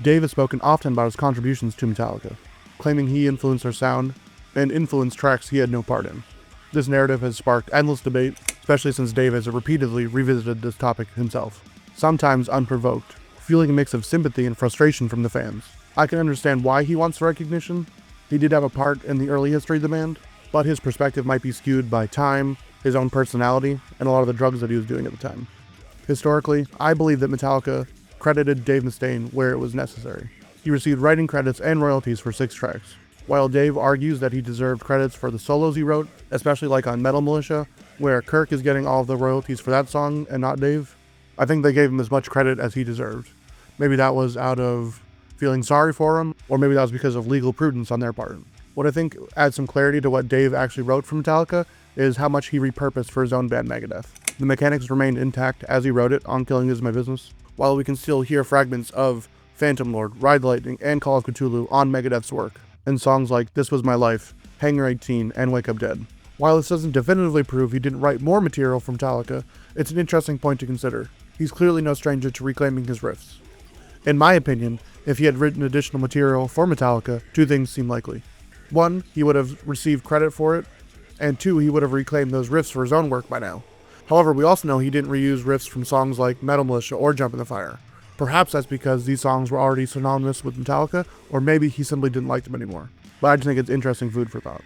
Dave has spoken often about his contributions to Metallica, claiming he influenced their sound and influenced tracks he had no part in. This narrative has sparked endless debate, especially since Dave has repeatedly revisited this topic himself, sometimes unprovoked, feeling a mix of sympathy and frustration from the fans. I can understand why he wants recognition. He did have a part in the early history of the band, but his perspective might be skewed by time, his own personality, and a lot of the drugs that he was doing at the time. Historically, I believe that Metallica credited Dave Mustaine where it was necessary. He received writing credits and royalties for 6 tracks. While Dave argues that he deserved credits for the solos he wrote, especially like on Metal Militia, where Kirk is getting all of the royalties for that song and not Dave, I think they gave him as much credit as he deserved. Maybe that was out of feeling sorry for him, or maybe that was because of legal prudence on their part. What I think adds some clarity to what Dave actually wrote for Metallica is how much he repurposed for his own band Megadeth. The mechanics remained intact as he wrote it on Killing Is My Business, while we can still hear fragments of Phantom Lord, Ride the Lightning, and Call of Cthulhu on Megadeth's work, and songs like This Was My Life, Hangar 18, and Wake Up Dead. While this doesn't definitively prove he didn't write more material from Metallica, it's an interesting point to consider. He's clearly no stranger to reclaiming his riffs. In my opinion, if he had written additional material for Metallica, 2 things seem likely. 1, he would have received credit for it, and 2, he would have reclaimed those riffs for his own work by now. However, we also know he didn't reuse riffs from songs like Metal Militia or Jump in the Fire. Perhaps that's because these songs were already synonymous with Metallica, or maybe he simply didn't like them anymore. But I just think it's interesting food for thought.